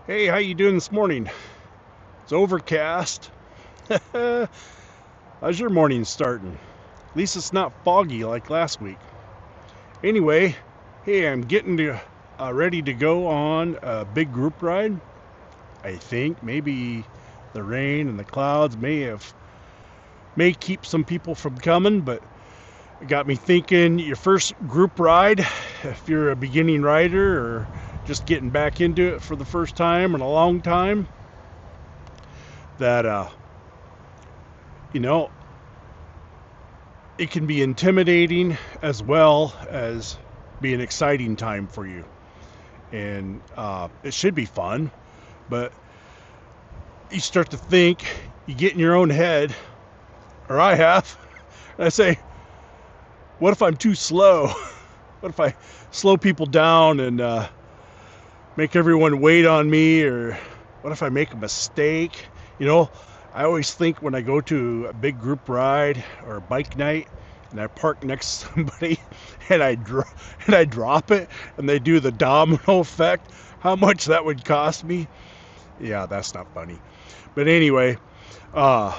Hey, how you doing this morning? It's overcast. How's your morning starting? At least it's not foggy like last week. Anyway, hey, I'm getting to ready to go on a big group ride. I think maybe the rain and the clouds may keep some people from coming, but it got me thinking. Your first group ride, if you're a beginning rider or just getting back into it for the first time in a long time, that you know it can be intimidating as well as be an exciting time for you, and it should be fun. But you start to think, you get in your own head, or I have, and I say, what if I'm too slow? What if I slow people down and make everyone wait on me? Or what if I make a mistake? You know, I always think when I go to a big group ride or a bike night and I park next to somebody and I drop it and they do the domino effect, how much that would cost me. Yeah, that's not funny. But anyway, uh,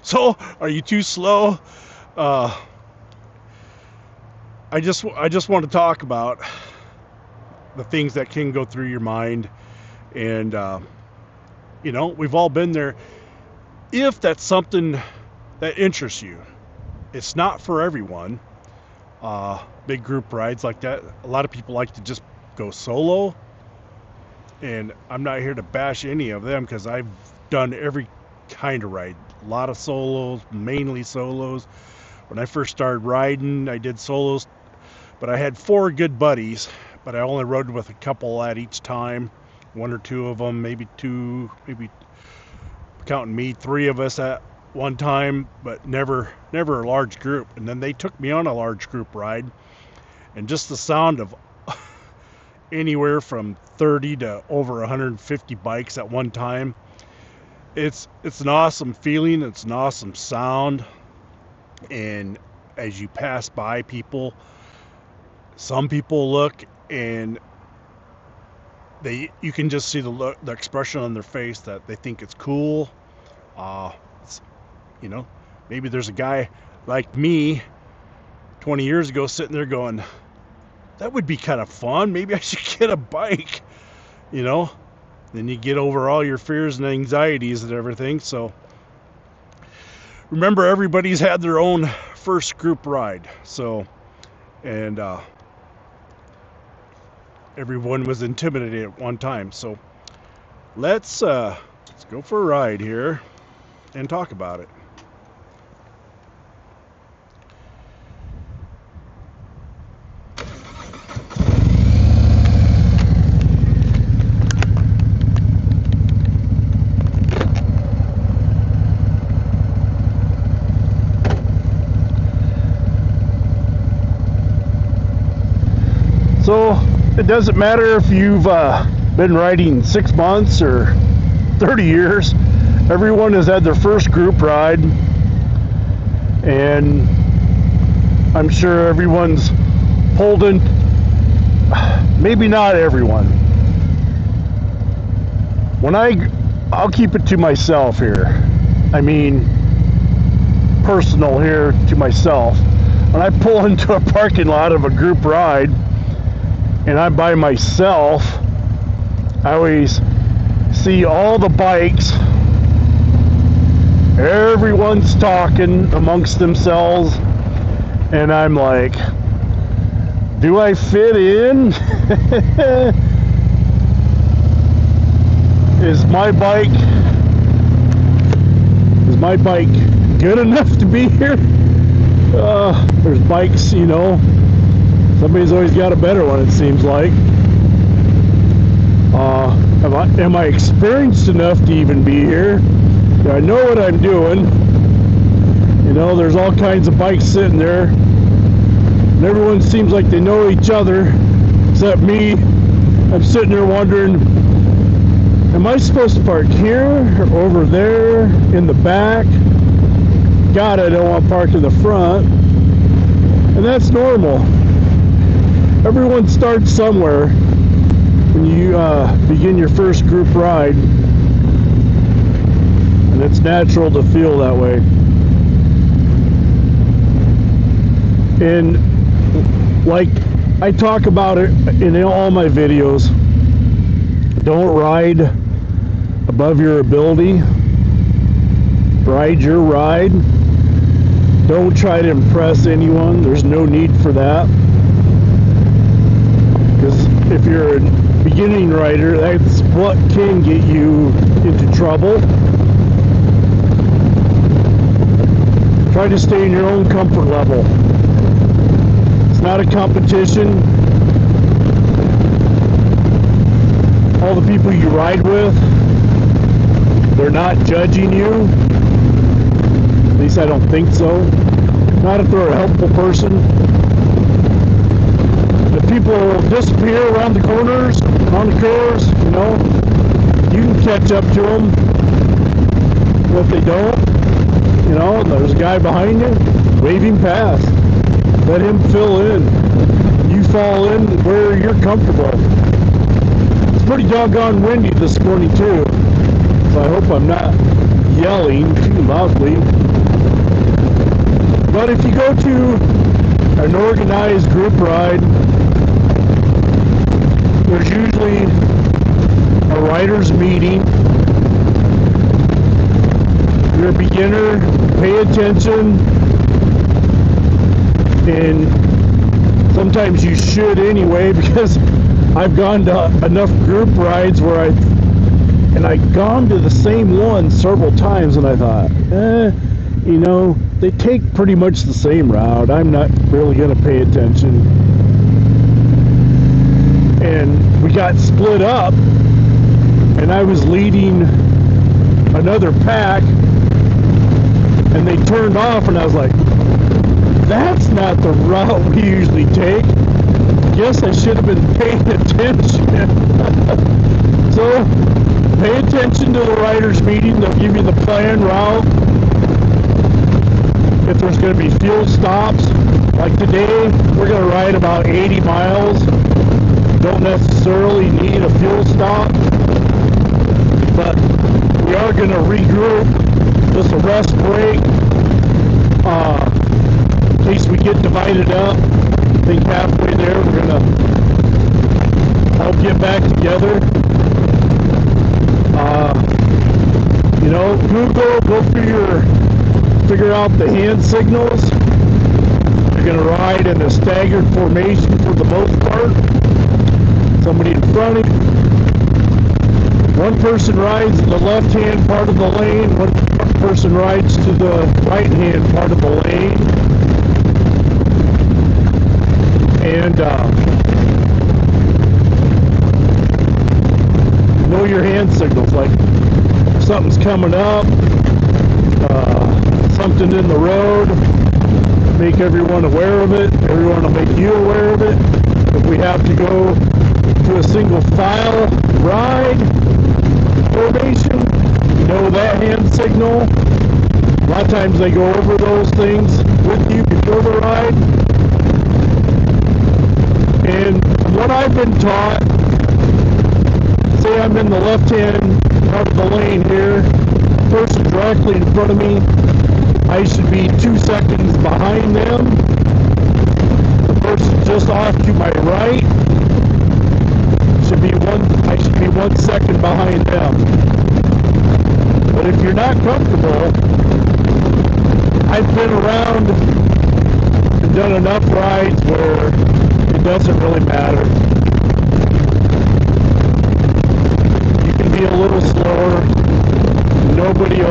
so are you too slow? Uh, I just want to talk about the things that can go through your mind, and we've all been there. If that's something that interests you, it's not for everyone. Big group rides like that, a lot of people like to just go solo, and I'm not here to bash any of them because I've done every kind of ride. A lot of solos, mainly solos. When I first started riding, I did solos, but I had four good buddies, but I only rode with a couple at each time. One or two of them, maybe two, maybe counting me, three of us at one time, but never a large group. And then they took me on a large group ride, and just the sound of anywhere from 30 to over 150 bikes at one time, it's an awesome feeling. It's an awesome sound. And as you pass by people, some people look and you can just see the expression on their face that they think it's cool. It's, you know, maybe there's a guy like me 20 years ago sitting there going, that would be kind of fun. Maybe I should get a bike, you know. Then you get over all your fears and anxieties and everything. So remember, everybody's had their own first group ride. So, and everyone was intimidated at one time. So let's go for a ride here and talk about it. So it doesn't matter if you've been riding 6 months or 30 years. Everyone has had their first group ride, and I'm sure everyone's pulled in. Maybe not everyone. I'll keep it to myself here. I mean, personal here to myself. When I pull into a parking lot of a group ride and I'm by myself, I always see all the bikes. Everyone's talking amongst themselves, and I'm like, do I fit in? Is my bike good enough to be here? There's bikes, you know. Somebody's always got a better one, it seems like. Am I experienced enough to even be here? Do I know what I'm doing? You know, there's all kinds of bikes sitting there, and everyone seems like they know each other, except me. I'm sitting there wondering, am I supposed to park here or over there in the back? God, I don't want to park in the front. And that's normal. Everyone starts somewhere. when you begin your first group ride, and it's natural to feel that way. And like I talk about it in all my videos, don't ride above your ability. Ride your ride. Don't try to impress anyone. There's no need for that. Because if you're a beginning rider, that's what can get you into trouble. Try to stay in your own comfort level. It's not a competition. All the people you ride with, they're not judging you. At least I don't think so. Not if they're a helpful person. The people disappear around the corners, on the curves, you know. You can catch up to them. But if they don't, you know, and there's a guy behind you, wave him past. Let him fill in. You fall in where you're comfortable. It's pretty doggone windy this morning too, so I hope I'm not yelling too loudly. But if you go to an organized group ride, there's usually a riders meeting. You're a beginner, pay attention, and sometimes you should anyway, because I've gone to enough group rides where I've gone to the same one several times, and I thought, you know, they take pretty much the same route. I'm not really going to pay attention. And we got split up, and I was leading another pack, and they turned off, and I was like, that's not the route we usually take. Guess I should have been paying attention. So, pay attention to the riders meeting. They'll give you the planned route. If there's going to be fuel stops, like today, we're going to ride about 80 miles. Don't necessarily need a fuel stop, but we are going to regroup. Just a rest break. In case we get divided up. I think halfway there we're gonna all get back together. You know, go through figure out the hand signals. You're gonna ride in a staggered formation for the most part. Somebody in front of you. One person rides in the left-hand part of the lane. One person rides to the right-hand part of the lane. And know your hand signals, like if something's coming up, something in the road, make everyone aware of it. Everyone will make you aware of it. If we have to go to a single file ride formation, you know that hand signal. A lot of times they go over those things with you before the ride. And what I've been taught, say I'm in the left-hand part of the lane here, person directly in front of me, I should be 2 seconds behind them. The person just off to my right, I should be 1 second behind them. But if you're not comfortable, I've been around and done enough rides where it doesn't really matter. You can be a little slower. Nobody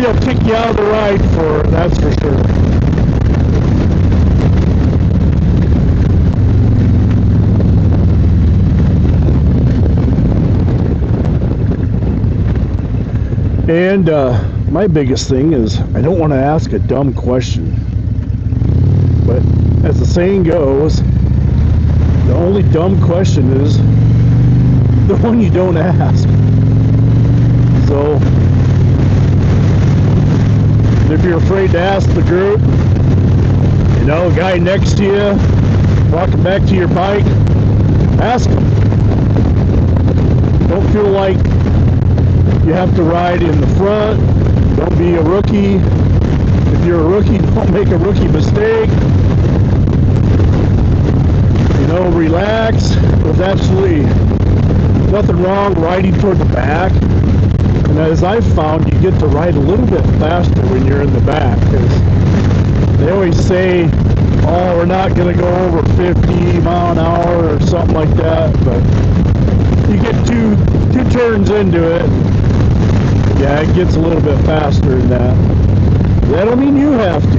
will kick you out of the ride for it, that's for sure. And my biggest thing is I don't want to ask a dumb question. But as the saying goes, the only dumb question is the one you don't ask. So, if you're afraid to ask the group, you know, a guy next to you, walking back to your bike, Ask them. Don't feel like you have to ride in the front. Don't be a rookie. If you're a rookie, don't make a rookie mistake. You know, relax. There's absolutely nothing wrong riding toward the back. And as I've found, you get to ride a little bit faster when you're in the back, because they always say, oh, we're not going to go over 50 mile an hour or something like that, but you get two turns into it, yeah, it gets a little bit faster than that. That don't mean you have to.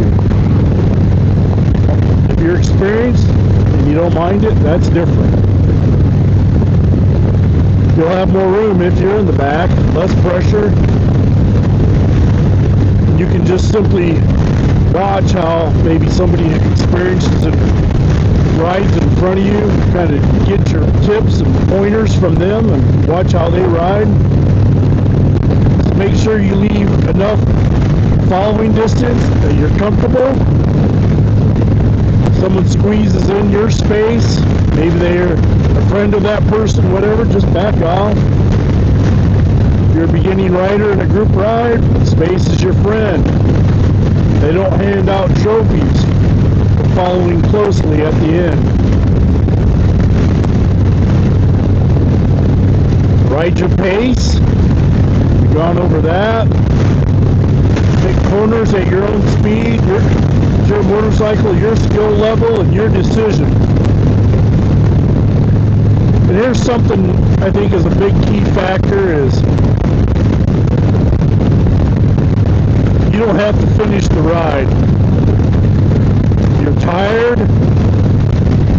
If you're experienced and you don't mind it, that's different. You'll have more room if you're in the back, less pressure. You can just simply watch how maybe somebody experiences and rides in front of you, kind of get your tips and pointers from them and watch how they ride. Just make sure you leave enough following distance that you're comfortable. Someone squeezes in your space, maybe they're a friend of that person, whatever, just back off. If you're a beginning rider in a group ride, space is your friend. They don't hand out trophies for following closely at the end. Ride your pace. We've gone over that. Take corners at your own speed. Your motorcycle, your skill level, and your decision. And here's something I think is a big key factor is you don't have to finish the ride. You're tired,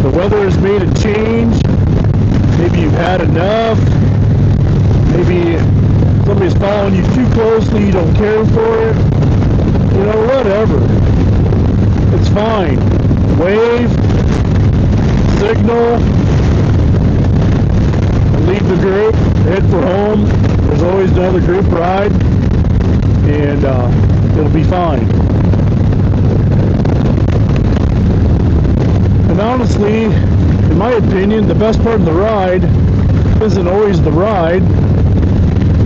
the weather has made a change, maybe you've had enough, maybe somebody's following you too closely, you don't care for it, you know, whatever. It's fine. Wave, signal, leave the group, head for home. There's always another group ride, and it'll be fine. And honestly, in my opinion, the best part of the ride isn't always the ride.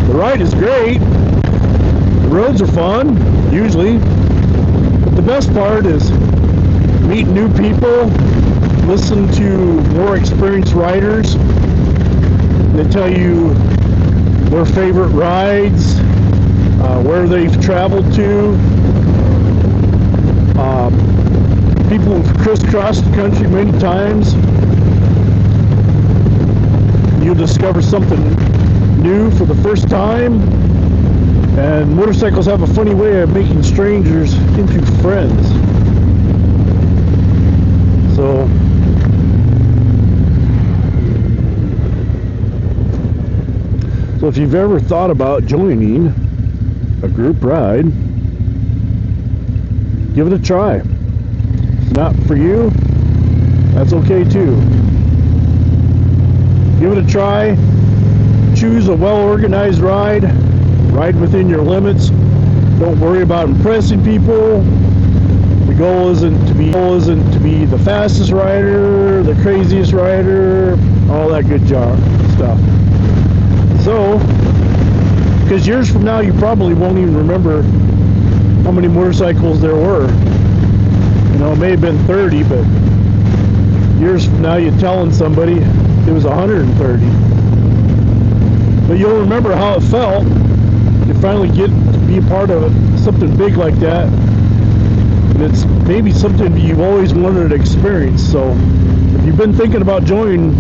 The ride is great. The roads are fun, usually. But the best part is meet new people, listen to more experienced riders. They tell you their favorite rides, where they've traveled to. People who've crisscrossed the country many times. You'll discover something new for the first time. And motorcycles have a funny way of making strangers into friends. So if you've ever thought about joining a group ride, give it a try. If it's not for you, that's okay too. Give it a try. Choose a well-organized ride. Ride within your limits. Don't worry about impressing people. The goal isn't to be the fastest rider, the craziest rider, all that good stuff. So, because years from now you probably won't even remember how many motorcycles there were. You know, it may have been 30, but years from now you're telling somebody it was 130. But you'll remember how it felt. You finally get to be a part of something big like that. And it's maybe something you've always wanted to experience. So if you've been thinking about joining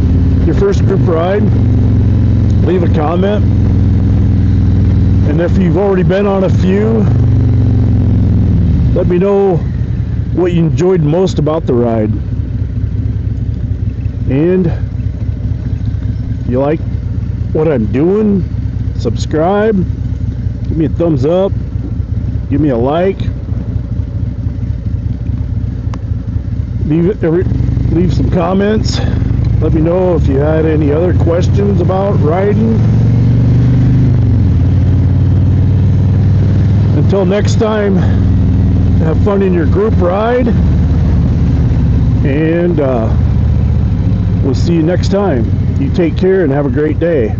your first group ride, leave a comment. And if you've already been on a few, let me know what you enjoyed most about the ride. And if you like what I'm doing, subscribe, give me a thumbs up, give me a like, leave some comments. Let me know if you had any other questions about riding. Until next time, have fun in your group ride, and We'll see you next time. You take care and have a great day.